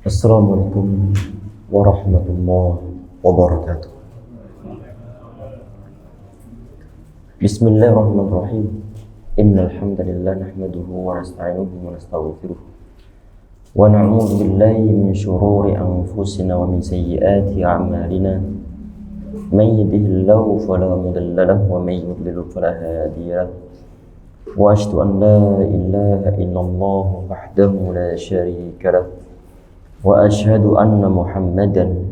Assalamualaikum warahmatullahi wabarakatuh. Bismillahirrahmanirrahim. Innal hamdalillah nahmaduhu wa nasta'inuhu wa nastaghfiruh. Wa na'udzu billahi min shururi anfusina wa min sayyiati a'malina. Man yahdihillahu fala mudilla lahu wa man yudlil fala hadiya lahu. Wa asyhadu an la ilaha illallah wahdahu la syarika lahu. Wa asyhadu anna Muhammadan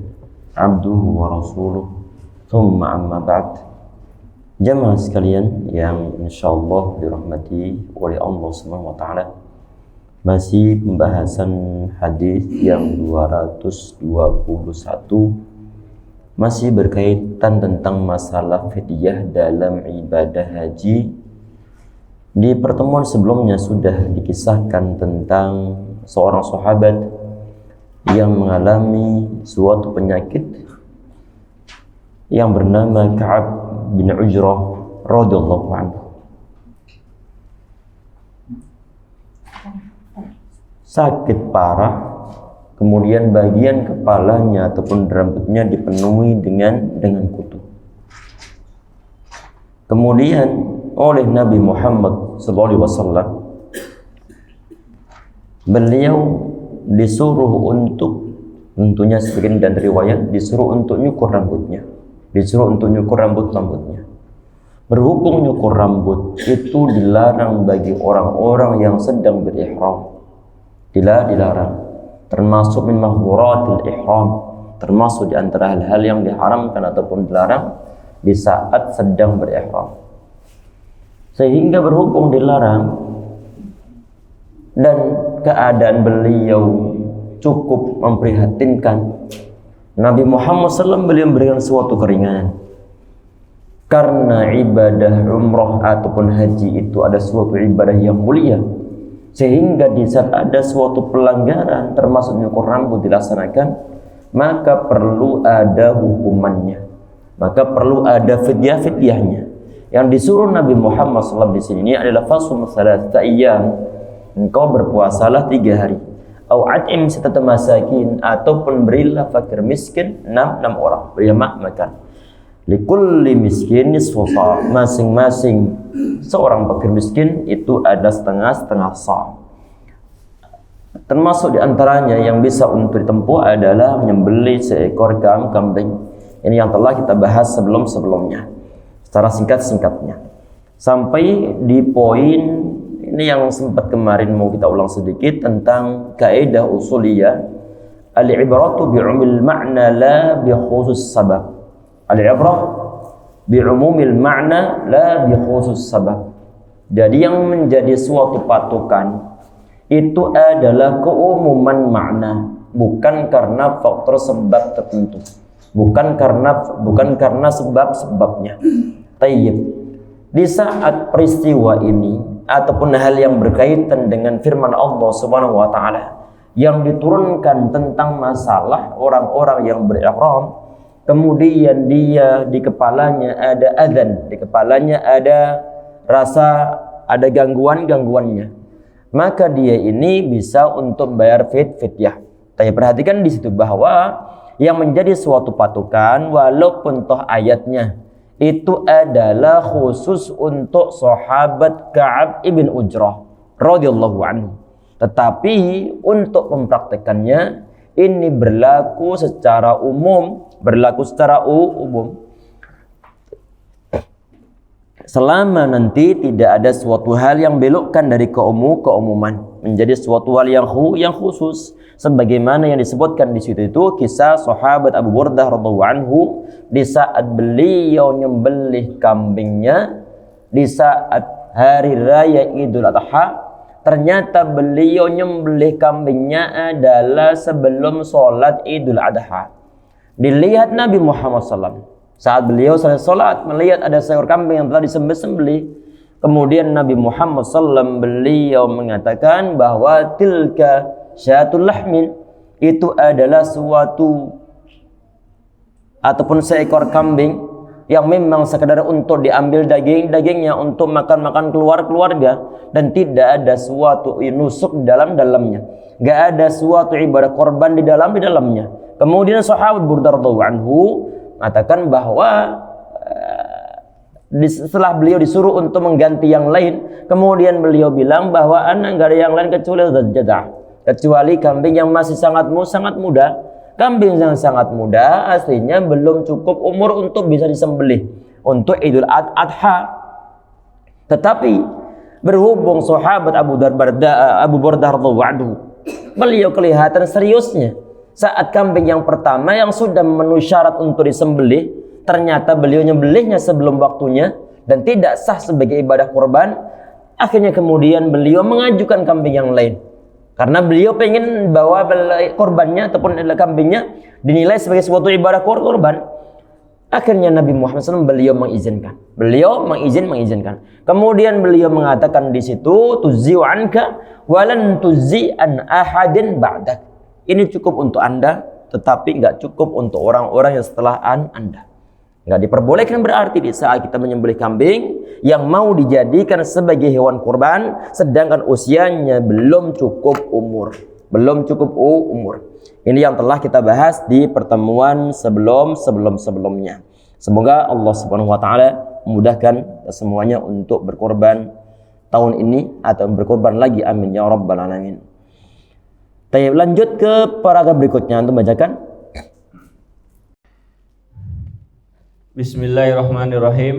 abduhu wa rasuluh. Thumma amma ba'd. Jamaah sekalian yang insyaallah dirahmati oleh Allah Subhanahu wa taala. Masih pembahasan hadis yang 221 masih berkaitan tentang masalah fidyah dalam ibadah haji. Di pertemuan sebelumnya sudah dikisahkan tentang seorang sahabat yang mengalami suatu penyakit yang bernama Ka'ab bin Ujrah radhiyallahu anhu. Sakit parah, kemudian bagian kepalanya ataupun rambutnya dipenuhi dengan kutu. Kemudian oleh Nabi Muhammad SAW, beliau disuruh untuk, tentunya sebagian dan riwayat disuruh untuk nyukur rambutnya, rambutnya. Berhubung nyukur rambut itu dilarang bagi orang-orang yang sedang berihram, dilarang, termasuk min mahdhuratil ihram, termasuk di antara hal-hal yang diharamkan ataupun dilarang di saat sedang berihram. Sehingga berhubung dilarang dan keadaan beliau cukup memprihatinkan, Nabi Muhammad SAW beliau memberikan suatu keringanan. Karena ibadah umrah ataupun haji itu ada suatu ibadah yang mulia, sehingga di saat ada suatu pelanggaran termasuk nyukur rambut dilaksanakan, maka perlu ada hukumannya, maka perlu ada fidyah-fidyahnya. Yang disuruh Nabi Muhammad SAW di sini adalah fasum salasata ayyam, engkau berpuasalah 3 hari. Au at'im sitata masakin, ataupun berilah fakir miskin 6 orang, berilah makan. Likulli miskin nisfu sa', masing-masing seorang fakir miskin itu ada setengah sa'. Termasuk di antaranya yang bisa untuk ditempuh adalah menyembelih seekor kambing. Ini yang telah kita bahas sebelum-sebelumnya secara singkat-singkatnya. Sampai di poin ini yang sempat kemarin mau kita ulang sedikit tentang kaidah usuliyah, al-ibratu bi'umil ma'na la bi khusus sabab. Al-ibrah bi'umumil ma'na la bi khusus sabab. Jadi yang menjadi suatu patokan itu adalah keumuman makna, bukan karena faktor sebab tertentu, bukan karena sebab-sebabnya. Tayyib. Di saat peristiwa ini ataupun hal yang berkaitan dengan firman Allah Subhanahu wa taala yang diturunkan tentang masalah orang-orang yang berihram, kemudian dia di kepalanya ada adzan, di kepalanya ada rasa, ada gangguannya, maka dia ini bisa untuk bayar fidyah. Tapi perhatikan di situ bahwa yang menjadi suatu patokan, walaupun toh ayatnya itu adalah khusus untuk sahabat Ka'ab ibn Ujrah radhiyallahu anhu, tetapi untuk mempraktekannya ini berlaku secara umum, selama nanti tidak ada suatu hal yang belokkan dari keumuman menjadi suatu hal yang khusus, sebagaimana yang disebutkan di situ itu kisah sahabat Abu Burdah radhiyallahu anhu di saat beliau nyembelih kambingnya di saat hari raya Idul Adha. Ternyata beliau nyembelih kambingnya adalah sebelum sholat Idul Adha. Dilihat Nabi Muhammad SAW saat beliau selesai sholat, melihat ada seekor kambing yang telah disembelih. Kemudian Nabi Muhammad SAW beliau mengatakan bahwa tilka syatul lahmin, itu adalah suatu ataupun seekor kambing yang memang sekedar untuk diambil dagingnya untuk makan-makan keluarga, dan tidak ada suatu nusuk di dalamnya, nggak ada suatu ibadah korban di dalamnya. Kemudian sahabat Abu Darda anhu mengatakan bahwa setelah beliau disuruh untuk mengganti yang lain, kemudian beliau bilang bahwa anak nggak ada yang lain kecuali kambing yang masih sangat muda. Kambing yang sangat muda aslinya belum cukup umur untuk bisa disembelih untuk Idul Adha. Tetapi berhubung sahabat Abu Burdah radhiyallahu anhu, beliau kelihatan seriusnya saat kambing yang pertama yang sudah memenuhi syarat untuk disembelih, ternyata beliau nyembelihnya sebelum waktunya dan tidak sah sebagai ibadah kurban. Akhirnya kemudian beliau mengajukan kambing yang lain, karena beliau pengen bawa korbannya ataupun kambingnya dinilai sebagai suatu ibadah kurban. Akhirnya Nabi Muhammad SAW beliau mengizinkan. Kemudian beliau mengatakan di situ, tuzi'u anka walan tuzi' an ahadin ba'dak. Ini cukup untuk Anda, tetapi nggak cukup untuk orang-orang yang setelah Anda. Nggak diperbolehkan berarti di saat kita menyembelih kambing yang mau dijadikan sebagai hewan kurban sedangkan usianya belum cukup umur. Ini yang telah kita bahas di pertemuan sebelumnya. Semoga Allah Subhanahu wa taala memudahkan semuanya untuk berkorban tahun ini atau berkorban lagi, amin ya rabbal alamin. Baik, lanjut ke paragraf berikutnya, antum bacakan. Bismillahirrahmanirrahim.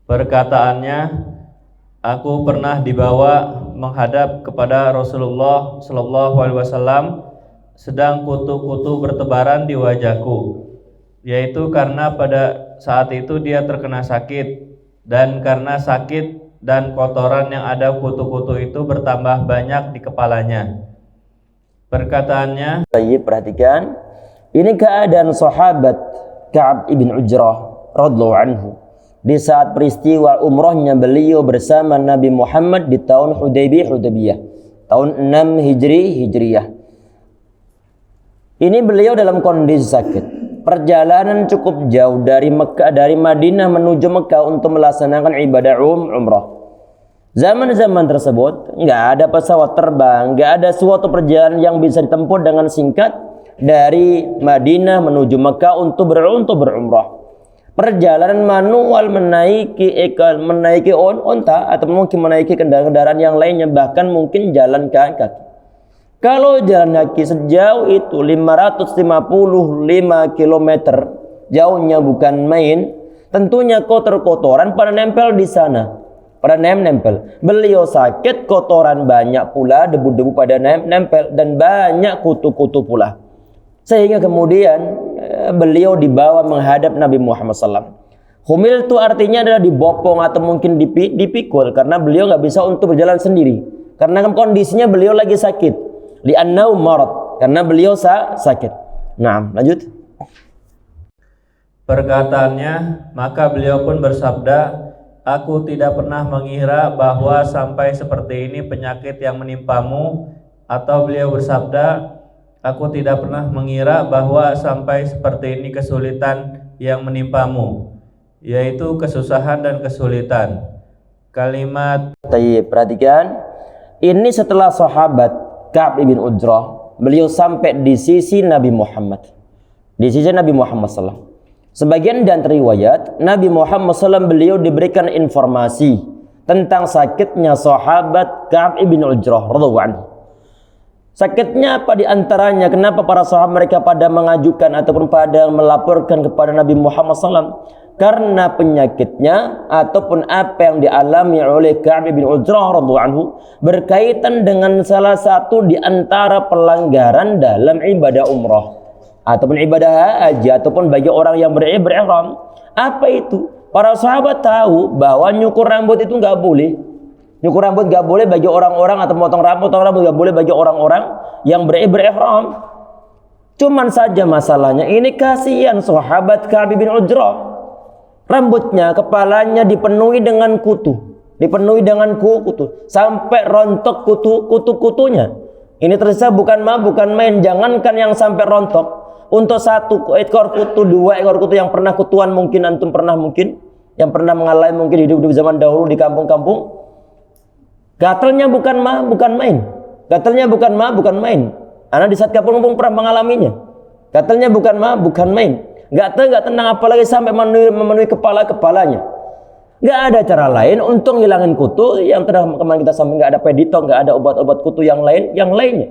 Perkataannya, aku pernah dibawa menghadap kepada Rasulullah Shallallahu Alaihi Wasallam, sedang kutu-kutu bertebaran di wajahku, yaitu karena pada saat itu dia terkena sakit, dan karena sakit dan kotoran yang ada kutu-kutu itu bertambah banyak di kepalanya. Perkataannya, perhatikan, ini keadaan sahabat Ka'ab ibn Ujrah radhiyallahu anhu di saat peristiwa umrahnya beliau bersama Nabi Muhammad di tahun Hudaybiyah tahun 6 Hijriyah. Ini beliau dalam kondisi sakit. Perjalanan cukup jauh dari Madinah menuju Mekah untuk melaksanakan ibadah umrah. Zaman-zaman tersebut nggak ada pesawat terbang, nggak ada suatu perjalanan yang bisa ditempuh dengan singkat dari Madinah menuju Mekah untuk berumrah. Perjalanan manual menaiki onta atau mungkin menaiki kendaraan yang lainnya, bahkan mungkin jalan kaki. Kalau jalan kaki sejauh itu 555 km, jauhnya bukan main. Tentunya kotoran pada nempel di sana. Beliau sakit, kotoran banyak pula, debu-debu pada nempel dan banyak kutu-kutu pula. Sehingga kemudian beliau dibawa menghadap Nabi Muhammad SAW. Humil itu artinya adalah dibopong atau mungkin dipikul, karena beliau nggak bisa untuk berjalan sendiri. Karena kondisinya beliau lagi sakit. Li'annau marad, karena beliau sakit. Nah, lanjut. Perkataannya, maka beliau pun bersabda, aku tidak pernah mengira bahwa sampai seperti ini penyakit yang menimpamu. Atau beliau bersabda, aku tidak pernah mengira bahwa sampai seperti ini kesulitan yang menimpamu, yaitu kesusahan dan kesulitan. Kalimat. Perhatikan, ini setelah sahabat Ka'ab ibn Ujrah, beliau sampai di sisi Nabi Muhammad. SAW. Sebagian dan riwayat Nabi Muhammad SAW beliau diberikan informasi tentang sakitnya sahabat Ka'ab ibn Ujrah radhiyallahu anhu. Sakitnya apa diantaranya? Kenapa para sahabat mereka pada mengajukan ataupun pada melaporkan kepada Nabi Muhammad SAW? Karena penyakitnya ataupun apa yang dialami oleh Ka'ab bin Ujrah radhiyallahu anhu berkaitan dengan salah satu di antara pelanggaran dalam ibadah umrah ataupun ibadah haji ataupun bagi orang yang berihram. Apa itu? Para sahabat tahu bahwa nyukur rambut itu nggak boleh. Nyukur rambut nggak boleh bagi orang-orang atau potong rambut nggak boleh bagi orang-orang yang berihram. Cuman saja masalahnya ini kasihan sahabat Ka'ab bin Ujrah. Rambutnya, kepalanya dipenuhi dengan kutu, sampai rontok kutu-kutunya. Ini tersisa bukan main, jangankan yang sampai rontok, Untuk 1 ekor kutu, 2 ekor kutu yang pernah kutuan mungkin antum pernah mungkin, yang pernah mengalami mungkin hidup di zaman dahulu di kampung-kampung. Gatalnya bukan main. Gatalnya bukan main. Anak di saat kampung-kampung pernah mengalaminya. Gatalnya bukan main. Gak tenang apalagi sampai memenuhi kepalanya. Gak ada cara lain untuk ngilangin kutu yang kemarin kita sampaikan. Gak ada pedito, gak ada obat-obat kutu yang lainnya.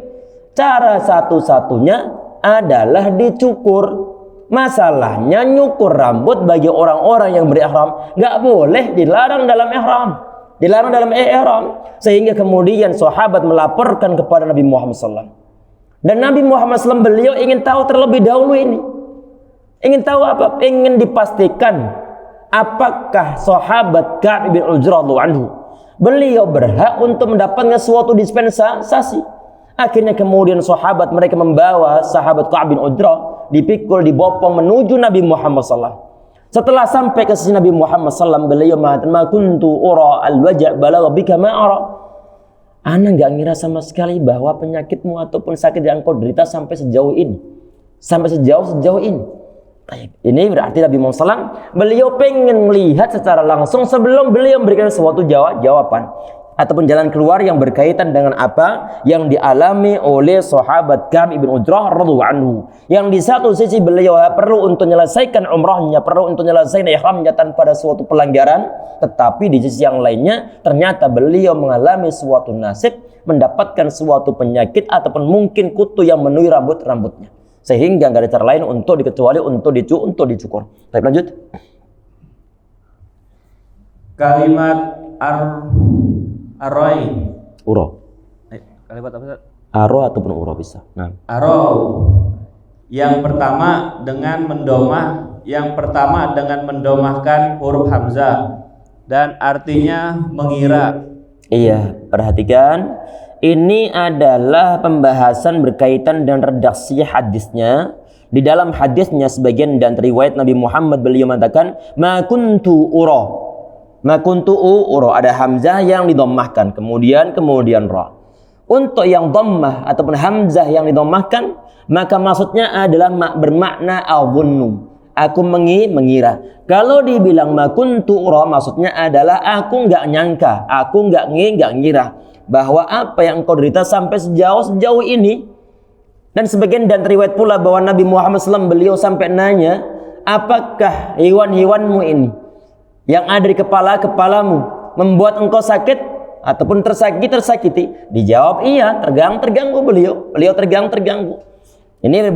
Cara satu-satunya adalah dicukur. Masalahnya nyukur rambut bagi orang-orang yang berihram gak boleh, dilarang dalam ihram. Sehingga kemudian sahabat melaporkan kepada Nabi Muhammad SAW. Dan Nabi Muhammad SAW beliau ingin tahu terlebih dahulu ini. Ingin tahu apa? Ingin dipastikan apakah sahabat Ka'ab bin Ujrah anhu beliau berhak untuk mendapatkan suatu dispensasi. Akhirnya kemudian sahabat mereka membawa sahabat Ka'ab bin Ujrah dipikul, dibopong menuju Nabi Muhammad SAW. Setelah sampai ke sisi Nabi Muhammad SAW, beliau mengatakan, "Ma kuntu ura al-waja' balagha bika ma ara." Ana enggak ngira sama sekali bahwa penyakitmu ataupun sakit yang kau derita sampai sejauh ini. Sampai sejauh ini. Ini berarti Nabi Muhammad SAW beliau pengen melihat secara langsung sebelum beliau memberikan suatu jawaban ataupun jalan keluar yang berkaitan dengan apa yang dialami oleh sahabat Ka'ab bin Ujrah radhiyallahu anhu. Yang di satu sisi beliau perlu untuk menyelesaikan umrahnya, perlu untuk menyelesaikan ihramnya tanpa ada suatu pelanggaran, tetapi di sisi yang lainnya ternyata beliau mengalami suatu nasib mendapatkan suatu penyakit ataupun mungkin kutu yang menuhi rambutnya. Sehingga nggak ada cara lain untuk dikecuali untuk dicukur. Baik, lanjut. Kalimat aroi. Uro. Kalimat apa, Ustaz? Aro ataupun uro bisa. Nah. Aro. Yang pertama dengan mendomahkan huruf hamzah dan artinya mengira. Iya, perhatikan. Ini adalah pembahasan berkaitan dengan redaksi hadisnya. Di dalam hadisnya sebagian dan riwayat Nabi Muhammad beliau mengatakan ma kuntu uro, ada hamzah yang didommahkan, kemudian ra. Untuk yang dhammah ataupun hamzah yang didommahkan, maka maksudnya adalah bermakna adhunnu, aku mengira. Kalau dibilang ma kuntu uro, maksudnya adalah aku enggak nyangka, aku enggak ngira bahwa apa yang engkau derita sampai sejauh ini. Dan sebagian dan riwayat pula bahwa Nabi Muhammad SAW beliau sampai nanya, apakah hewan-hewanmu ini yang ada di kepalamu membuat engkau sakit ataupun tersakiti? Dijawab iya, terganggu beliau terganggu. Ini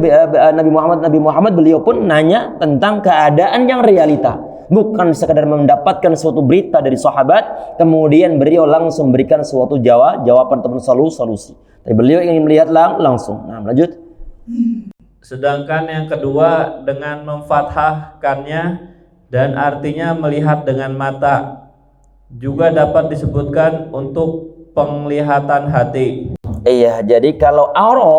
Nabi Muhammad beliau pun nanya tentang keadaan yang realita, bukan sekadar mendapatkan suatu berita dari sahabat kemudian beliau langsung memberikan suatu jawaban ataupun solusi. Tapi beliau ingin melihat langsung. Nah, lanjut. Sedangkan yang kedua dengan memfathahkannya dan artinya melihat dengan mata, juga dapat disebutkan untuk penglihatan hati. Iya, jadi kalau aro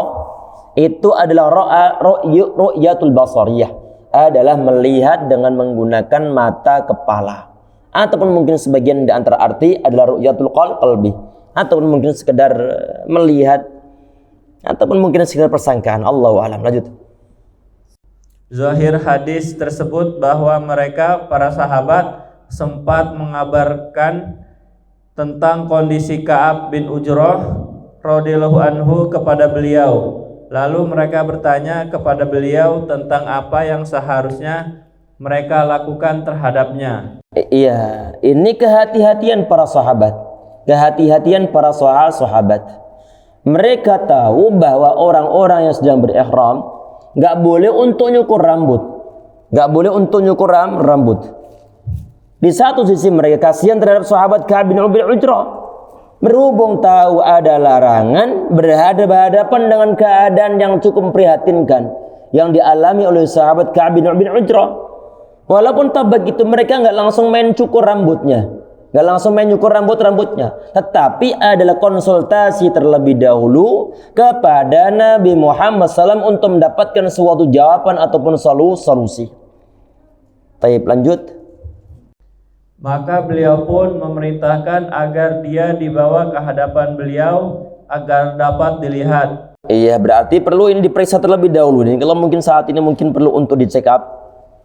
itu adalah ru'yatul basariyah, adalah melihat dengan menggunakan mata kepala, ataupun mungkin sebagian di antara arti adalah ru'yatul qalbi, ataupun mungkin sekedar melihat, ataupun mungkin sekedar persangkaan. Allahu a'lam. Lanjut. Zahir hadis tersebut bahwa mereka para sahabat sempat mengabarkan tentang kondisi Ka'ab bin Ujrah radhiyallahu anhu kepada beliau. Lalu mereka bertanya kepada beliau tentang apa yang seharusnya mereka lakukan terhadapnya. Iya, ini kehati-hatian para sahabat. Mereka tahu bahwa orang-orang yang sedang berihram nggak boleh untuk nyukur rambut. Di satu sisi mereka kasihan terhadap sahabat Ka'ab bin Ujrah. Berhubung tahu ada larangan, berhadapan dengan keadaan yang cukup memprihatinkan yang dialami oleh sahabat Ka'ab bin Ujrah. Walaupun tak begitu, mereka nggak langsung main cukur rambutnya, tetapi adalah konsultasi terlebih dahulu kepada Nabi Muhammad SAW untuk mendapatkan suatu jawaban ataupun solusi. Baik, lanjut. Maka beliau pun memerintahkan agar dia dibawa ke hadapan beliau agar dapat dilihat. Iya, berarti perlu ini diperiksa terlebih dahulu nih. Kalau mungkin saat ini mungkin perlu untuk dicek up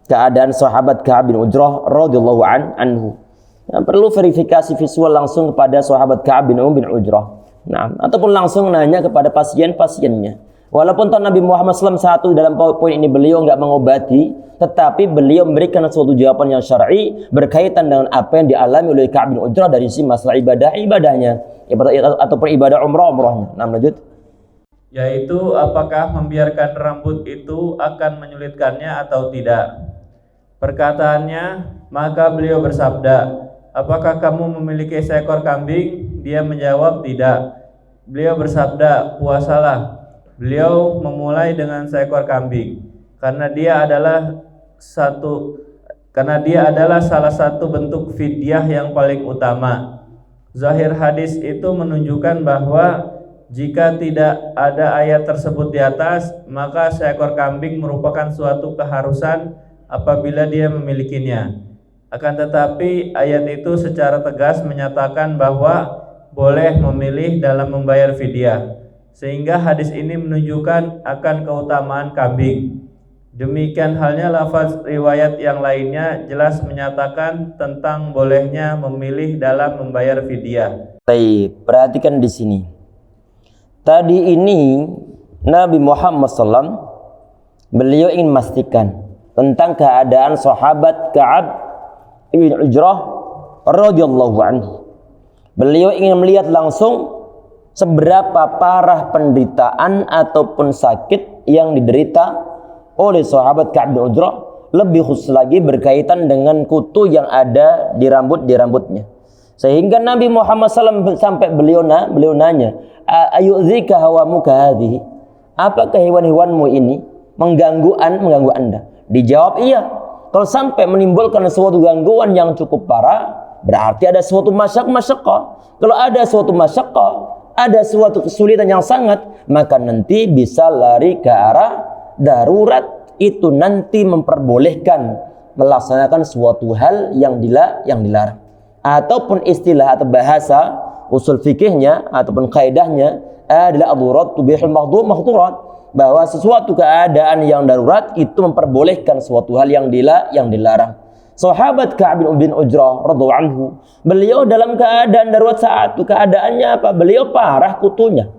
keadaan sahabat Ka'ab bin Ujrah radhiyallahu anhu. Nah, perlu verifikasi visual langsung kepada sahabat Ka'ab bin Ujrah. Nah, ataupun langsung nanya kepada pasien-pasiennya. Walaupun Nabi Muhammad SAW satu dalam poin ini beliau enggak mengobati, tetapi beliau memberikan suatu jawaban yang syar'i berkaitan dengan apa yang dialami oleh Ka'ab bin Ujrah dari sisi masalah ibadahnya, ataupun ibadah umrahnya. Nah, lanjut. Yaitu apakah membiarkan rambut itu akan menyulitkannya atau tidak. Perkataannya, maka beliau bersabda, apakah kamu memiliki seekor kambing? Dia menjawab, tidak. Beliau bersabda, puasalah. Beliau memulai dengan seekor kambing karena dia adalah salah satu bentuk fidyah yang paling utama. Zahir hadis itu menunjukkan bahwa jika tidak ada ayat tersebut di atas, maka seekor kambing merupakan suatu keharusan apabila dia memilikinya. Akan tetapi ayat itu secara tegas menyatakan bahwa boleh memilih dalam membayar fidyah, sehingga hadis ini menunjukkan akan keutamaan kambing. Demikian halnya lafaz riwayat yang lainnya jelas menyatakan tentang bolehnya memilih dalam membayar fidyah. Baik, perhatikan di sini. Tadi ini Nabi Muhammad SAW beliau ingin memastikan tentang keadaan sahabat Ka'ab bin Ujrah radhiyallahu anhu. Beliau ingin melihat langsung seberapa parah penderitaan ataupun sakit yang diderita oleh sahabat Ka'ab bin Ujrah, lebih khusus lagi berkaitan dengan kutu yang ada di rambutnya. Sehingga Nabi Muhammad SAW sampai beliau nanya, ayu'dzika hawamuka hadhihi? Apakah hewan-hewanmu ini mengganggu Anda? Dijawab iya. Kalau sampai menimbulkan suatu gangguan yang cukup parah, berarti ada suatu masyaqqah. Kalau ada suatu masyaqqah, ada suatu kesulitan yang sangat, maka nanti bisa lari ke arah darurat. Itu nanti memperbolehkan melaksanakan suatu hal yang dilarang. Ataupun istilah atau bahasa usul fikihnya ataupun kaidahnya adalah ad-darurat tubihul mahdurat, bahwa sesuatu keadaan yang darurat itu memperbolehkan suatu hal yang dilarang. Sahabat Ka'ab bin Ujrah radhiyallahu anhu, beliau dalam keadaan darurat saat itu, keadaannya apa? Beliau parah kutunya.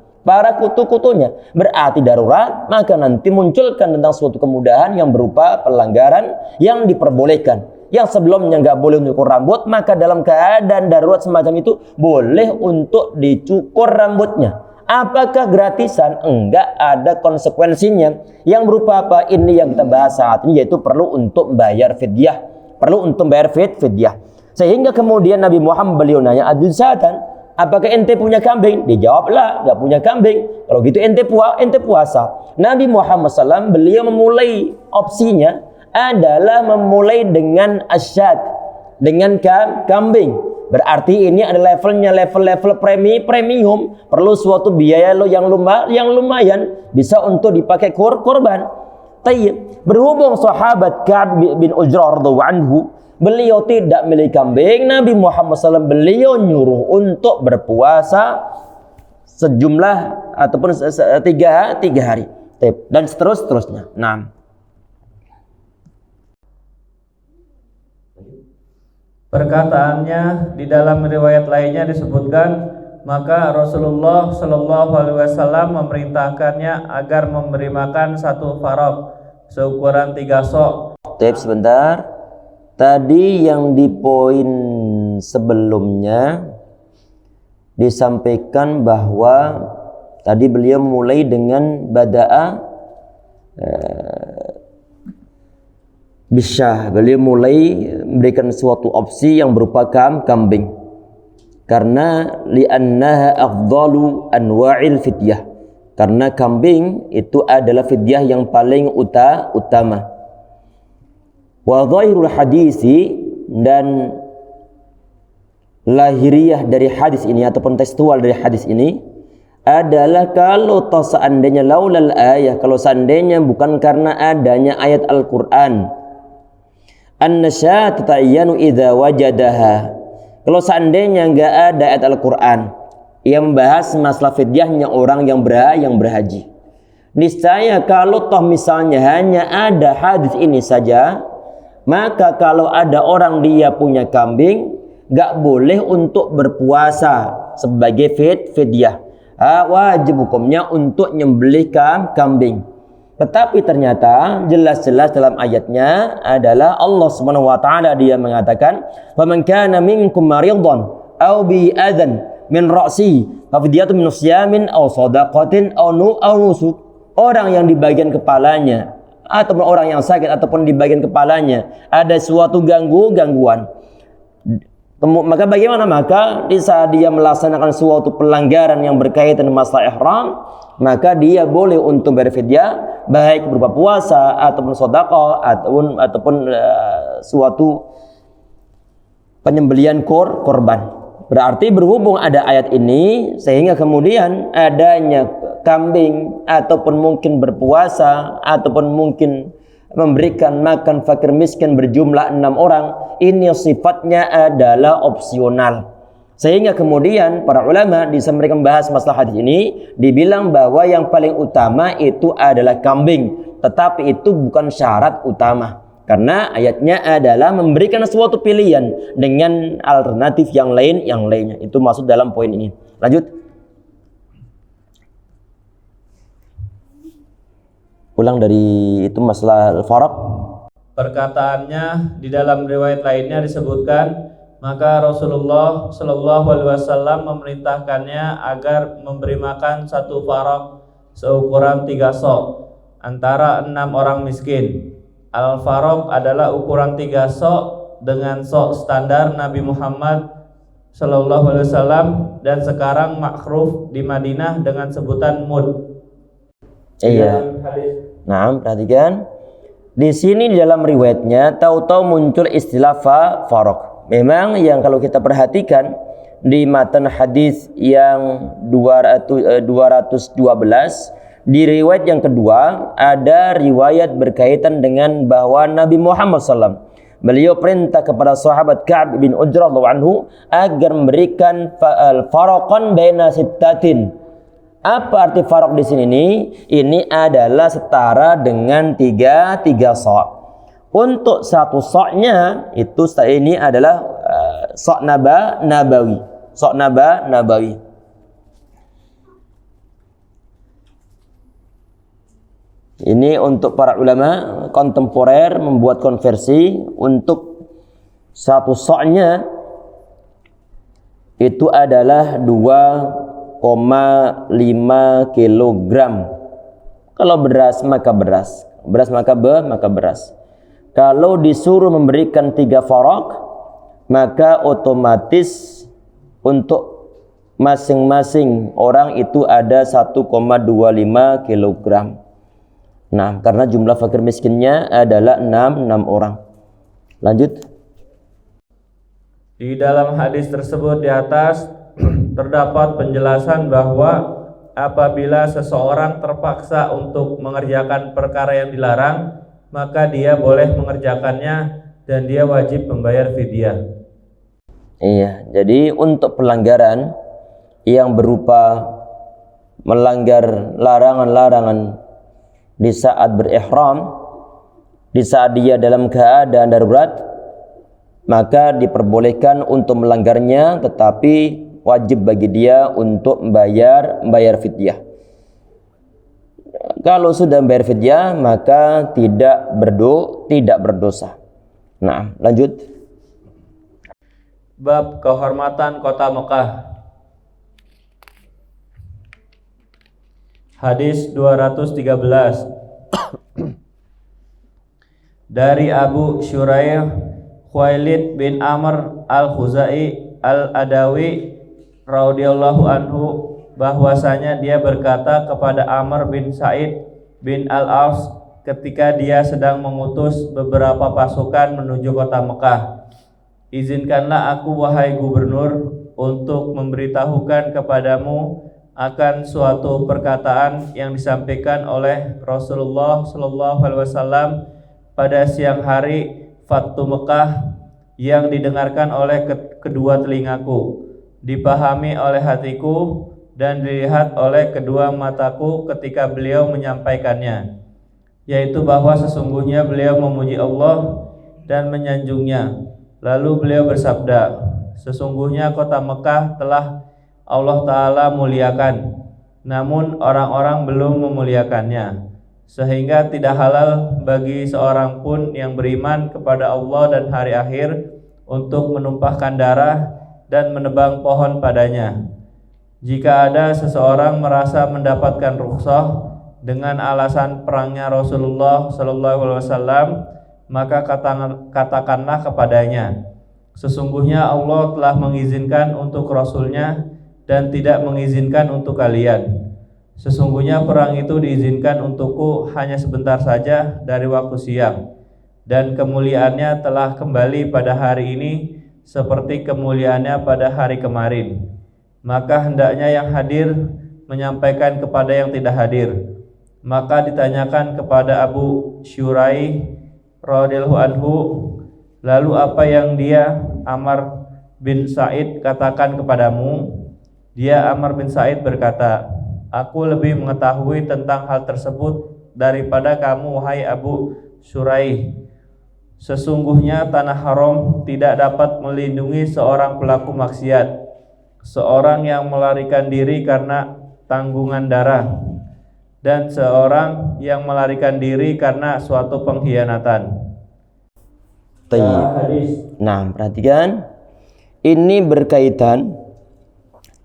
Berarti darurat, maka nanti munculkan tentang suatu kemudahan yang berupa pelanggaran yang diperbolehkan. Yang sebelumnya nggak boleh mencukur rambut, maka dalam keadaan darurat semacam itu boleh untuk dicukur rambutnya. Apakah gratisan? Enggak, ada konsekuensinya yang berupa apa? Ini yang kita bahas saat ini, yaitu perlu untuk bayar fidyah. Sehingga kemudian Nabi Muhammad beliau nanya, Adzatan, apakah ente punya kambing? Dijawab lah, nggak punya kambing. Kalau gitu ente puasa. Nabi Muhammad SAW beliau memulai opsinya adalah memulai dengan asyad, dengan kambing. Berarti ini ada levelnya, level premium, perlu suatu biaya yang lumayan bisa untuk dipakai korban. Tayyib, berhubung sahabat Ka'ab bin Ujrah radhiyallahu anhu beliau tidak milik kambing, Nabi Muhammad SAW beliau nyuruh untuk berpuasa sejumlah ataupun 3 hari dan seterusnya. Nah, perkataannya di dalam riwayat lainnya disebutkan, maka Rasulullah Shallallahu Alaihi Wasallam memerintahkannya agar memberi makan 1 faraq seukuran 3 sok. Sebentar. Tadi yang di poin sebelumnya disampaikan bahwa tadi beliau mulai dengan bada'a bisyah. Beliau mulai memberikan suatu opsi yang berupa kambing. Karena li'annaha afdalu anwa'il fidyah. Karena kambing itu adalah fidyah yang paling utama. Wa dhahirul hadisi, dan lahiriah dari hadis ini ataupun tekstual dari hadis ini adalah kalau seandainya laulal ayah, kalau seandainya bukan karena adanya ayat Al-Qur'an, an-nasyat ta'ayyanu idza wajadaha, kalau seandainya enggak ada ayat Al-Qur'an yang membahas masalah fidyahnya orang yang berhaji. Niscaya kalau toh misalnya hanya ada hadis ini saja, maka kalau ada orang dia punya kambing, gak boleh untuk berpuasa sebagai fidyah. Wajib hukumnya untuk nyembelih kambing. Tetapi ternyata jelas-jelas dalam ayatnya adalah Allah Subhanahu wa taala dia mengatakan, "Wa man kana minkum maridhan aw bi adhan min ra'si fa fidyatun min siyamin aw shadaqatin aw nusuk." Orang yang di bagian kepalanya ataupun orang yang sakit ataupun di bagian kepalanya ada suatu gangguan, maka bagaimana? Maka di saat dia melaksanakan suatu pelanggaran yang berkaitan dengan masalah ihram, maka dia boleh untuk berfidyah baik berupa puasa ataupun sedekah ataupun suatu penyembelihan korban. Berarti berhubung ada ayat ini sehingga kemudian adanya kambing ataupun mungkin berpuasa ataupun mungkin memberikan makan fakir miskin berjumlah 6 orang, ini sifatnya adalah opsional. Sehingga kemudian para ulama di saat mereka membahas masalah hadis ini dibilang bahwa yang paling utama itu adalah kambing, tetapi itu bukan syarat utama. Karena ayatnya adalah memberikan suatu pilihan dengan alternatif yang lainnya. Itu masuk dalam poin ini. Lanjut. Ulang dari itu masalah al-faraq. Perkataannya di dalam riwayat lainnya disebutkan, maka Rasulullah Shallallahu Alaihi Wasallam memerintahkannya agar memberi makan satu faraq seukuran 3 sok antara 6 orang miskin. Al-faraq adalah ukuran 3 sok dengan sok standar Nabi Muhammad Shallallahu Alaihi Wasallam dan sekarang makruf di Madinah dengan sebutan mud. Iya. Nah, perhatikan. Di sini di dalam riwayatnya tahu-tahu muncul istilah faraq. Memang yang kalau kita perhatikan di matan hadis yang 212 di riwayat yang kedua ada riwayat berkaitan dengan bahwa Nabi Muhammad SAW beliau perintah kepada sahabat Ka'ab bin Ujrah radhiyallahu anhu agar memberikan faraqan baina sittatin. Apa arti faraq di sini? Ini adalah setara dengan 3 sok. Untuk satu soknya itu ini adalah sok nabawi. Sok nabawi. Ini untuk para ulama kontemporer membuat konversi untuk satu soknya itu adalah 2,5 kilogram. Kalau beras maka beras maka beras. Kalau disuruh memberikan 3 faraq, maka otomatis untuk masing-masing orang itu ada 1,25 kilogram. Nah, karena jumlah fakir miskinnya adalah 6 orang. Lanjut. Di dalam hadis tersebut di atas terdapat penjelasan bahwa apabila seseorang terpaksa untuk mengerjakan perkara yang dilarang, maka dia boleh mengerjakannya dan dia wajib membayar fidyah. Iya, jadi untuk pelanggaran yang berupa melanggar larangan-larangan di saat berihram, di saat dia dalam keadaan darurat, maka diperbolehkan untuk melanggarnya, tetapi wajib bagi dia untuk membayar fidyah. Kalau sudah membayar fidyah, maka tidak berdosa. Nah, lanjut. Bab kehormatan kota Mekah. Hadis 213 dari Abu Syuraih Khuwailid bin Amr al-Khuzai al-Adawi radhiyallahu anhu bahwasanya dia berkata kepada Amr bin Sa'id bin al-As ketika dia sedang mengutus beberapa pasukan menuju kota Mekah, izinkanlah aku wahai gubernur untuk memberitahukan kepadamu akan suatu perkataan yang disampaikan oleh Rasulullah Shallallahu Alaihi Wasallam pada siang hari Fathu Mekah yang didengarkan oleh kedua telingaku. dipahami oleh hatiku dan dilihat oleh kedua mataku ketika beliau menyampaikannya, yaitu bahwa sesungguhnya beliau memuji Allah dan menyanjungnya. Lalu beliau bersabda, sesungguhnya kota Mekah telah Allah Ta'ala muliakan, namun orang-orang belum memuliakannya, sehingga tidak halal bagi seorang pun yang beriman kepada Allah dan hari akhir untuk menumpahkan darah dan menebang pohon padanya. Jika ada seseorang merasa mendapatkan rukhsah dengan alasan perangnya Rasulullah SAW, maka katakanlah kepadanya, sesungguhnya Allah telah mengizinkan untuk Rasulnya dan tidak mengizinkan untuk kalian. Sesungguhnya perang itu diizinkan untukku hanya sebentar saja dari waktu siang, dan kemuliaannya telah kembali pada hari ini seperti kemuliaannya pada hari kemarin. Maka hendaknya yang hadir menyampaikan kepada yang tidak hadir. Maka ditanyakan kepada Abu Syuraih radhiyallahu anhu, lalu apa yang dia Amr bin Sa'id katakan kepadamu? Dia Amr bin Sa'id berkata, aku lebih mengetahui tentang hal tersebut daripada kamu, wahai Abu Syuraih. Sesungguhnya tanah haram tidak dapat melindungi seorang pelaku maksiat, seorang yang melarikan diri karena tanggungan darah, dan seorang yang melarikan diri karena suatu pengkhianatan. Nah, perhatikan, ini berkaitan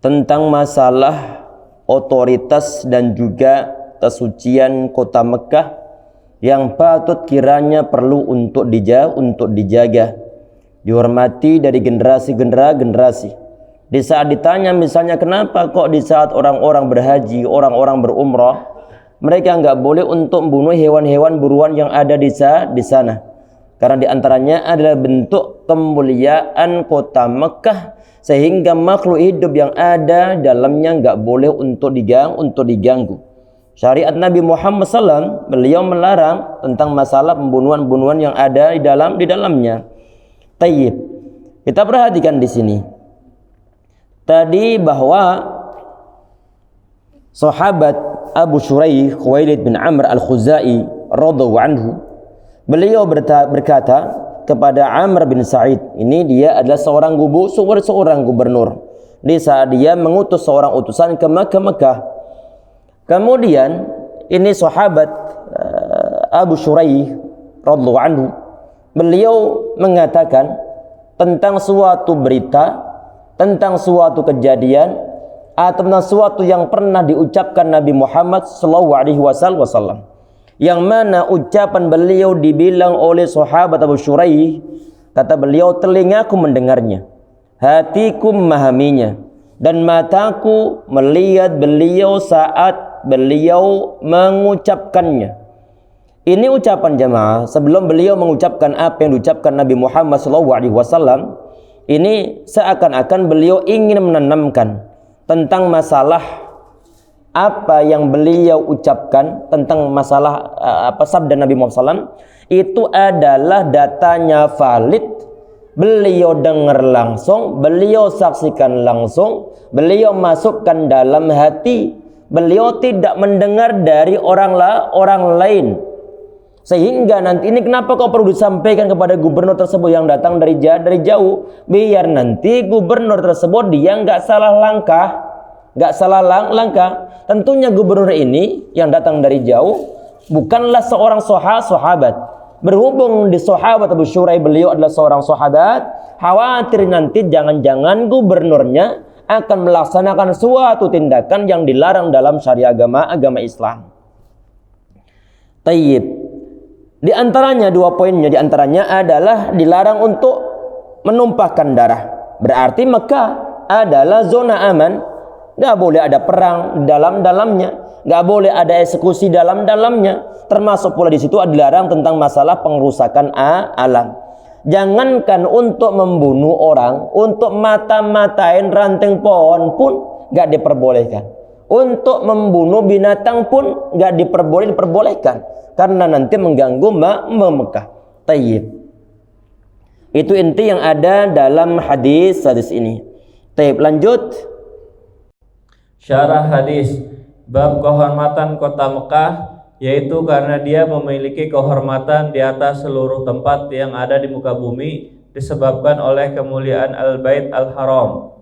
tentang masalah otoritas dan juga kesucian kota Mekah yang patut kiranya perlu untuk dijaga, dihormati dari generasi. Di saat ditanya misalnya kenapa kok di saat orang-orang berhaji, orang-orang berumrah, mereka nggak boleh untuk membunuh hewan-hewan buruan yang ada di sana. Karena diantaranya adalah bentuk kemuliaan kota Mekah, sehingga makhluk hidup yang ada dalamnya nggak boleh untuk diganggu. Syariat Nabi Muhammad SAW, beliau melarang tentang masalah pembunuhan-pembunuhan yang ada di dalamnya. Tayyib. Kita perhatikan di sini. Tadi bahwa sahabat Abu Syuraih Khuwailid bin Amr al-Khuzai radhiyallahu anhu, beliau berkata kepada Amr bin Sa'id, ini dia adalah seorang gubernur di saat dia mengutus seorang utusan ke Mekah. Kemudian ini sahabat Abu Syuraih radhiyallahu anhu, beliau mengatakan tentang suatu berita, tentang suatu kejadian atau tentang suatu yang pernah diucapkan Nabi Muhammad SAW, yang mana ucapan beliau dibilang oleh sahabat Abu Syuraih, kata beliau, telingaku mendengarnya, hatiku memahaminya, dan mataku melihat beliau saat beliau mengucapkannya. Ini ucapan jemaah sebelum beliau mengucapkan apa yang diucapkan Nabi Muhammad SAW. Ini seakan-akan beliau ingin menanamkan tentang masalah apa yang beliau ucapkan tentang masalah sabda Nabi Muhammad SAW itu adalah datanya valid. Beliau dengar langsung, beliau saksikan langsung, beliau masukkan dalam hati. Beliau tidak mendengar dari orang lain. Sehingga nanti ini kenapa kok perlu disampaikan kepada gubernur tersebut yang datang dari jauh, biar nanti gubernur tersebut dia nggak salah langkah. Tentunya gubernur ini yang datang dari jauh bukanlah seorang sahabat. Berhubung di sahabat Abu Syuraih beliau adalah seorang sahabat, khawatir nanti jangan-jangan gubernurnya akan melaksanakan suatu tindakan yang dilarang dalam syariat agama Islam. Tayyib. Di antaranya dua poinnya, di antaranya adalah dilarang untuk menumpahkan darah. Berarti Mekah adalah zona aman, nggak boleh ada perang dalamnya, nggak boleh ada eksekusi dalamnya. Termasuk pula di situ dilarang tentang masalah pengrusakan alam. Jangankan untuk membunuh orang, untuk mata-matain ranting pohon pun nggak diperbolehkan. Untuk membunuh binatang pun nggak diperbolehkan. Karena nanti mengganggu Mekah. Tayyib. Itu inti yang ada dalam hadis ini. Taib, lanjut. Syarah hadis bab kehormatan kota Mekah, yaitu karena dia memiliki kehormatan di atas seluruh tempat yang ada di muka bumi disebabkan oleh kemuliaan Al-Bait Al-Haram.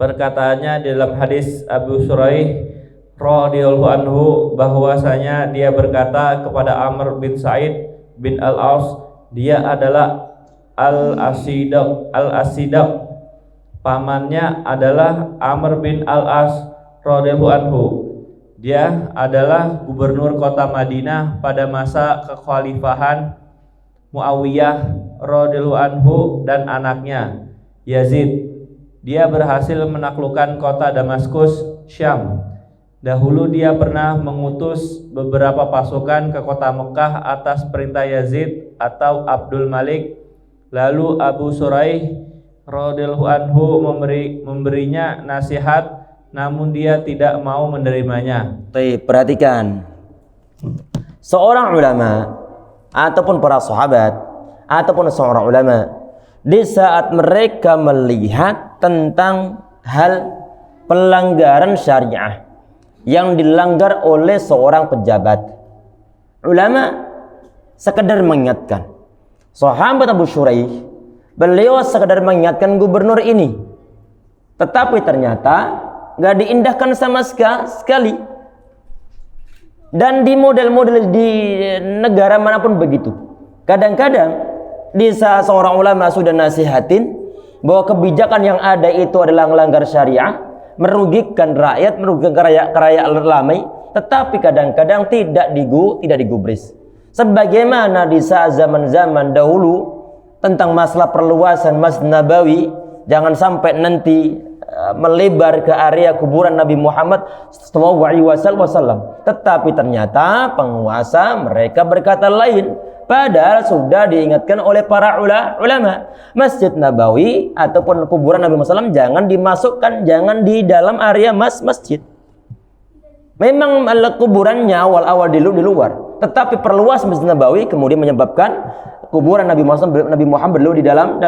Perkataannya di dalam hadis Abu Shuraih radhiyallahu anhu bahwasanya dia berkata kepada Amr bin Sa'id bin Al-As, dia adalah Al-Asidaq, pamannya adalah Amr bin Al-As radhiyallahu anhu. Dia adalah gubernur kota Madinah pada masa kekhalifahan Muawiyah radhiyallahu anhu dan anaknya Yazid. Dia berhasil menaklukkan kota Damaskus, Syam. Dahulu dia pernah mengutus beberapa pasukan ke kota Mekah atas perintah Yazid atau Abdul Malik. Lalu Abu Shuraih radhiyallahu anhu memberinya nasihat, namun dia tidak mau menerimanya. Baik, perhatikan. Seorang ulama ataupun para sahabat ataupun seorang ulama di saat mereka melihat tentang hal pelanggaran syariah yang dilanggar oleh seorang pejabat, ulama sekedar mengingatkan. Sahabat Abu Shuraih, beliau sekedar mengingatkan gubernur ini, tetapi ternyata nggak diindahkan sama sekali. Dan di model-model di negara manapun begitu. Kadang-kadang di saat seorang ulama sudah nasihatin bahwa kebijakan yang ada itu adalah melanggar syariah, merugikan rakyat, merugikan rakyat ramai, tetapi kadang-kadang tidak digubris. Sebagaimana di saat zaman-zaman dahulu tentang masalah perluasan Masjid Nabawi, jangan sampai nanti melebar ke area kuburan Nabi Muhammad SAW. Tetapi ternyata penguasa mereka berkata lain, padahal sudah diingatkan oleh para ulama, Masjid Nabawi ataupun kuburan Nabi Muhammad SAW jangan dimasukkan, jangan di dalam area masjid. Memang kuburannya awal-awal di luar, tetapi perluas Masjid Nabawi kemudian menyebabkan kuburan Nabi Muhammad dulu di dalam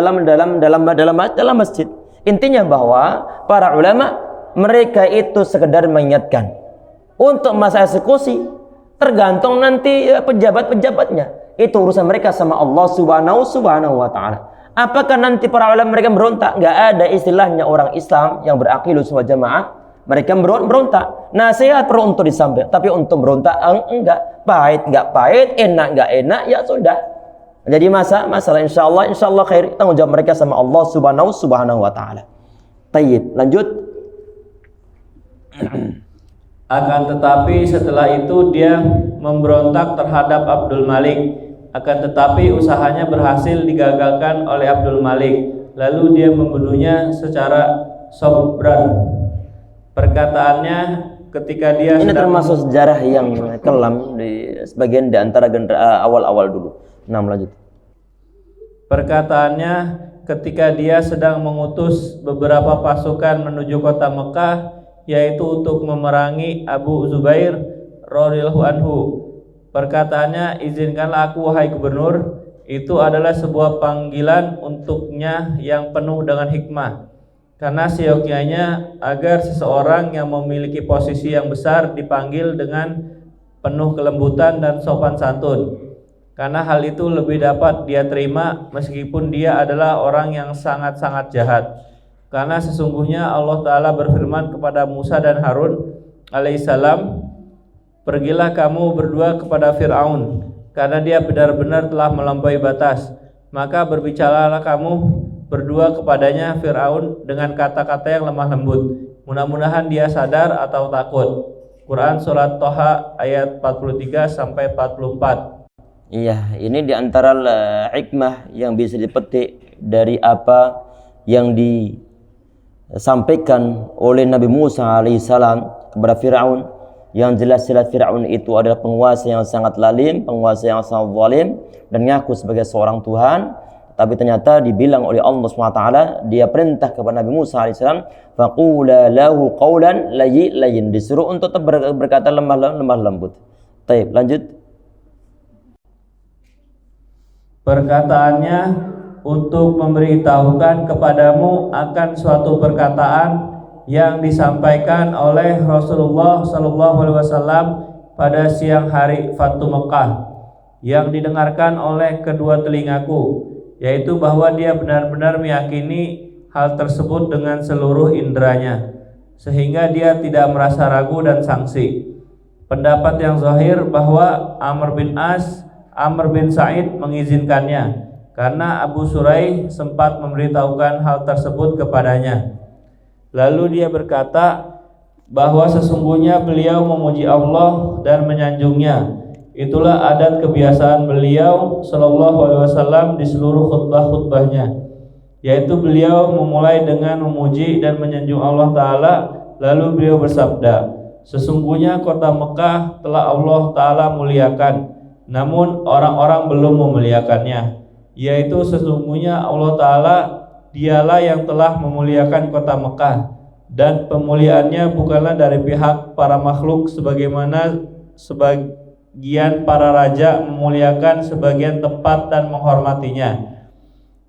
masjid. Intinya bahwa para ulama mereka itu sekedar mengingatkan. Untuk masa eksekusi tergantung nanti pejabat-pejabatnya. Itu urusan mereka sama Allah Subhanahu wa taala. Apakah nanti para ulama mereka berontak? Enggak ada istilahnya orang Islam yang berakil sunnah jamaah mereka berontak. Nasihat perlu untuk disampaikan, tapi untuk berontak enggak. Pahit enggak pahit, enak enggak enak, ya sudah. Jadi masalah insyaallah khair, tanggung jawab mereka sama Allah Subhanahu wa taala. Tayyib, lanjut. Akan tetapi setelah itu dia memberontak terhadap Abdul Malik. Akan tetapi usahanya berhasil digagalkan oleh Abdul Malik. Lalu dia membunuhnya secara sobran. Perkataannya ketika dia ini termasuk sejarah yang kelam di sebagian di antara awal-awal dulu. Nah, lanjut. Perkataannya ketika dia sedang mengutus beberapa pasukan menuju kota Mekah, yaitu untuk memerangi Abu Zubair radhiyallahu anhu. Perkataannya, izinkanlah aku wahai gubernur. Itu adalah sebuah panggilan untuknya yang penuh dengan hikmah, karena seyogyanya agar seseorang yang memiliki posisi yang besar dipanggil dengan penuh kelembutan dan sopan santun, karena hal itu lebih dapat dia terima meskipun dia adalah orang yang sangat-sangat jahat. Karena sesungguhnya Allah Ta'ala berfirman kepada Musa dan Harun alaihissalam, pergilah kamu berdua kepada Fir'aun, karena dia benar-benar telah melampaui batas. Maka berbicaralah kamu berdua kepadanya Fir'aun dengan kata-kata yang lemah lembut. Mudah-mudahan dia sadar atau takut. Quran Surat Toha ayat 43-44. Iya, ini diantara hikmah yang bisa dipetik dari apa yang disampaikan oleh Nabi Musa alaihissalam kepada Fir'aun. Yang jelas-jelas Fir'aun itu adalah penguasa yang sangat lalim, penguasa yang sangat zalim, dan ngaku sebagai seorang Tuhan. Tapi ternyata dibilang oleh Allah SWT, dia perintah kepada Nabi Musa alaihissalam, faqula lahu qawlan layyin, disuruh untuk berkata lemah lembut. Baik, lanjut. Perkataannya untuk memberitahukan kepadamu akan suatu perkataan yang disampaikan oleh Rasulullah SAW pada siang hari Fatu Mekah, yang didengarkan oleh kedua telingaku, yaitu bahwa dia benar-benar meyakini hal tersebut dengan seluruh inderanya, sehingga dia tidak merasa ragu dan sangsi. Pendapat yang zahir bahwa Amr bin Sa'id mengizinkannya, karena Abu Suraih sempat memberitahukan hal tersebut kepadanya. Lalu dia berkata bahwa sesungguhnya beliau memuji Allah dan menyanjungnya. Itulah adat kebiasaan beliau sallallahu alaihi wasallam di seluruh khutbah-khutbahnya, yaitu beliau memulai dengan memuji dan menyanjung Allah Ta'ala. Lalu beliau bersabda, sesungguhnya kota Mekah telah Allah Ta'ala muliakan, namun orang-orang belum memuliakannya, yaitu sesungguhnya Allah Ta'ala dialah yang telah memuliakan kota Mekah, dan pemuliaannya bukanlah dari pihak para makhluk sebagaimana sebagian para raja memuliakan sebagian tempat dan menghormatinya,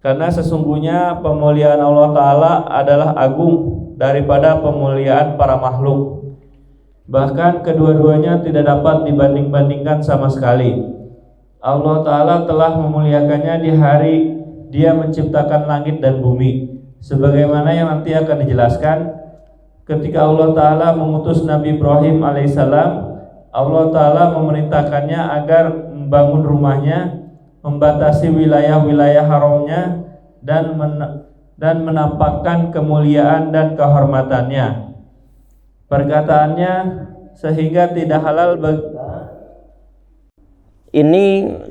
karena sesungguhnya pemuliaan Allah Ta'ala adalah agung daripada pemuliaan para makhluk. Bahkan kedua-duanya tidak dapat dibanding-bandingkan sama sekali. Allah Ta'ala telah memuliakannya di hari Dia menciptakan langit dan bumi, sebagaimana yang nanti akan dijelaskan. Ketika Allah Ta'ala mengutus Nabi Ibrahim alaihissalam, Allah Ta'ala memerintahkannya agar membangun rumahnya, membatasi wilayah-wilayah haramnya, dan menampakkan kemuliaan dan kehormatannya. Perkataannya, sehingga tidak halal bagi. Ini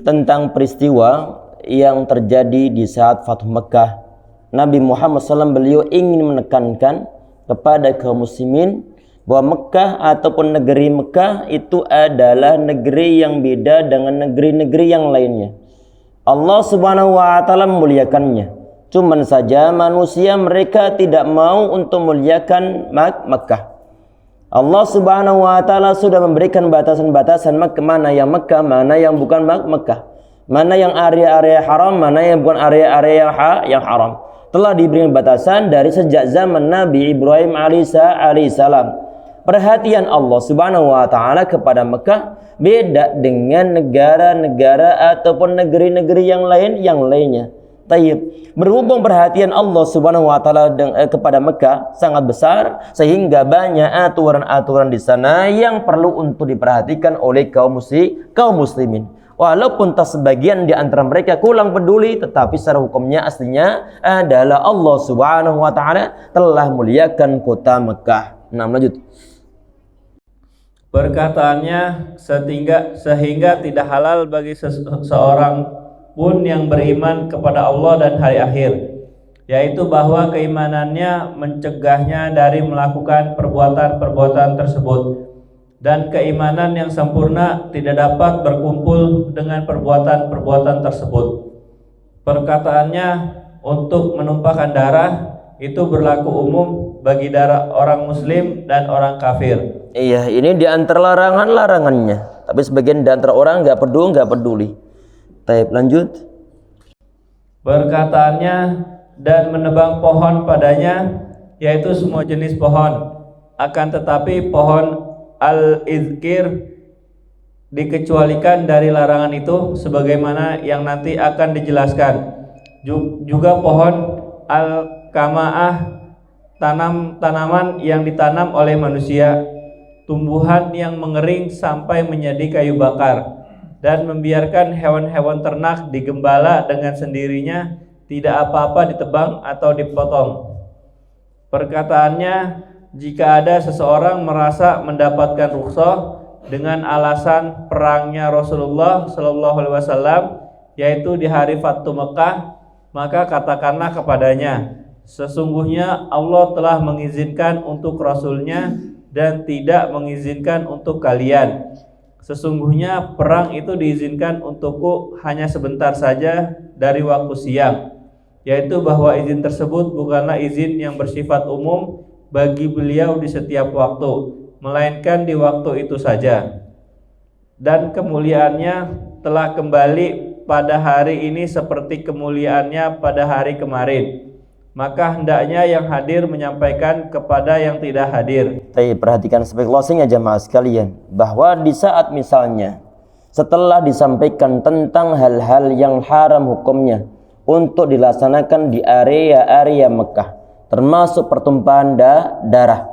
tentang peristiwa yang terjadi di saat Fathu Mekah. Nabi Muhammad SAW beliau ingin menekankan kepada kaum muslimin bahwa Mekah ataupun negeri Mekah itu adalah negeri yang beda dengan negeri-negeri yang lainnya. Allah Subhanahu wa Ta'ala memuliakannya. Cuman saja manusia mereka tidak mau untuk memuliakan Mekah. Allah Subhanahu wa Ta'ala sudah memberikan batasan-batasan mana yang Mekah, mana yang bukan Mekah, mana yang area-area haram, mana yang bukan area-area yang haram. Telah diberikan batasan dari sejak zaman Nabi Ibrahim alaihissalam. Perhatian Allah Subhanahu wa Ta'ala kepada Mekah beda dengan negara-negara ataupun negeri-negeri yang lainnya. Tayyib. Berhubung perhatian Allah Subhanahu wa Ta'ala kepada Mekah sangat besar, sehingga banyak aturan-aturan di sana yang perlu untuk diperhatikan oleh kaum muslimin. Walaupun tak sebagian di antara mereka kurang peduli, tetapi secara hukumnya aslinya adalah Allah Subhanahu wa Ta'ala telah muliakan kota Mekah. Nah, lanjut. Perkataannya, sehingga tidak halal bagi seorang pun yang beriman kepada Allah dan hari akhir, yaitu bahwa keimanannya mencegahnya dari melakukan perbuatan-perbuatan tersebut, dan keimanan yang sempurna tidak dapat berkumpul dengan perbuatan-perbuatan tersebut. Perkataannya, untuk menumpahkan darah itu berlaku umum bagi darah orang muslim dan orang kafir. Iya, ini di antara larangannya. Tapi sebagian di antara orang nggak peduli. Taib, lanjut. Perkataannya, dan menebang pohon padanya, yaitu semua jenis pohon. Akan tetapi pohon al-izkir dikecualikan dari larangan itu, sebagaimana yang nanti akan dijelaskan. Juga pohon al-kamaah, tanaman yang ditanam oleh manusia, tumbuhan yang mengering sampai menjadi kayu bakar, dan membiarkan hewan-hewan ternak digembala dengan sendirinya, tidak apa-apa ditebang atau dipotong. Perkataannya, jika ada seseorang merasa mendapatkan rukhsah dengan alasan perangnya Rasulullah SAW, yaitu di hari Fathu Mekah, maka katakanlah kepadanya, sesungguhnya Allah telah mengizinkan untuk Rasulnya dan tidak mengizinkan untuk kalian. Sesungguhnya perang itu diizinkan untukku hanya sebentar saja dari waktu siang, yaitu bahwa izin tersebut bukanlah izin yang bersifat umum bagi beliau di setiap waktu, melainkan di waktu itu saja. Dan kemuliaannya telah kembali pada hari ini seperti kemuliaannya pada hari kemarin, maka hendaknya yang hadir menyampaikan kepada yang tidak hadir. Perhatikan sebagai closing ya jamaah sekalian, bahwa di saat misalnya setelah disampaikan tentang hal-hal yang haram hukumnya untuk dilaksanakan di area-area Mekah, termasuk pertumpahan darah.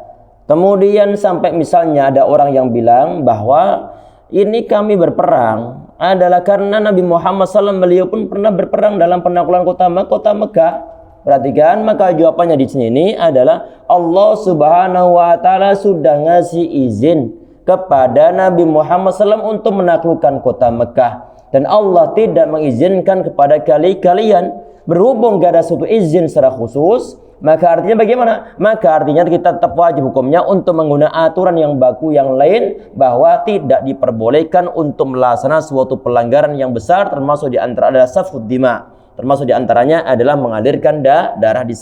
Kemudian sampai misalnya ada orang yang bilang bahwa ini kami berperang adalah karena Nabi Muhammad SAW beliau pun pernah berperang dalam penaklukan kota Mekah. Perhatikan, maka jawabannya di sini adalah Allah Subhanahu wa taala sudah ngasih izin kepada Nabi Muhammad SAW untuk menaklukkan kota Mekah, dan Allah tidak mengizinkan kepada kalian. Berhubung gak ada suatu izin secara khusus, maka artinya bagaimana? Maka artinya kita tetap wajib hukumnya untuk menggunakan aturan yang baku yang lain, bahwa tidak diperbolehkan untuk melaksanakan suatu pelanggaran yang besar, termasuk di antara adalah safkud dima, termasuk di antaranya adalah mengalirkan darah di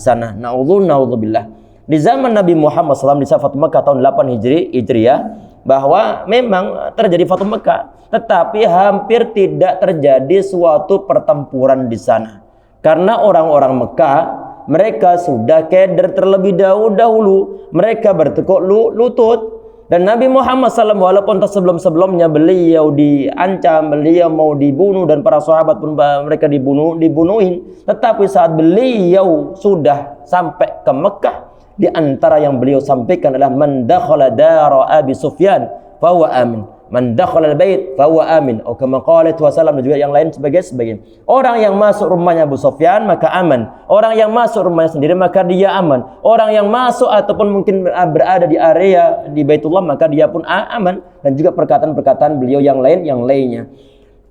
sana. Naudzubillah. Di zaman Nabi Muhammad SAW di saat Fatu Mekah tahun 8 Hijriah, bahwa memang terjadi Fatu Mekah, tetapi hampir tidak terjadi suatu pertempuran di sana, karena orang-orang Mekah mereka sudah keder terlebih dahulu, mereka bertekuk lutut. Dan Nabi Muhammad SAW walaupun sebelum-sebelumnya beliau diancam, beliau mau dibunuh, dan para sahabat pun mereka dibunuhin, tetapi saat beliau sudah sampai ke Mekah, di antara yang beliau sampaikan adalah man dakhala dara Abi Sufyan fa huwa amin, man dakhala al-bait fa huwa amin, atau kama qala wasallam, dan juga yang lain sebagian. Orang yang masuk rumahnya Abu Sufyan maka aman, orang yang masuk rumahnya sendiri maka dia aman, orang yang masuk ataupun mungkin berada di area di Baitullah maka dia pun aman, dan juga perkataan-perkataan beliau yang lainnya.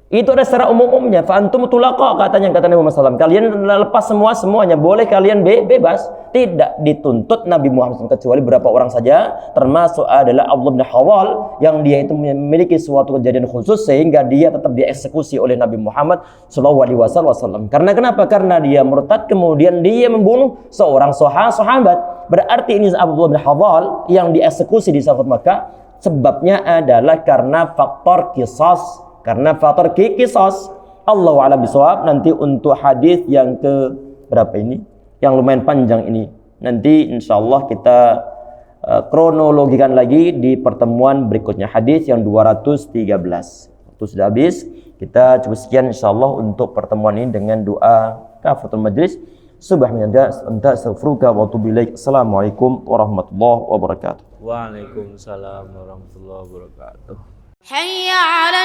Itu ada secara umumnya. Fa antum tulaqa, kata Nabi Muhammad SAW, kalian lepas semuanya, boleh kalian bebas, tidak dituntut Nabi Muhammad SAW, kecuali beberapa orang saja, termasuk adalah Abdullah bin Hawal, yang dia itu memiliki suatu kejadian khusus sehingga dia tetap dieksekusi oleh Nabi Muhammad SAW. Karena kenapa? Karena dia murtad, kemudian dia membunuh seorang sahabat. Berarti ini Abdullah bin Hawal yang dieksekusi di saat Makkah, sebabnya adalah karena faktor qisas. Karena faktor qisas. Allahu a'lam bishawab. Nanti untuk hadis yang ke berapa ini, yang lumayan panjang ini, nanti insyaallah kita kronologikan lagi di pertemuan berikutnya, hadis yang 213. Waktu sudah habis, kita cukup sekian insyaallah untuk pertemuan ini dengan doa kafaratul majlis. Subhanallah, anta astaghfiruka wa atubu ilaik. Assalamualaikum warahmatullahi wabarakatuh. Waalaikumsalam warahmatullahi wabarakatuh. حي على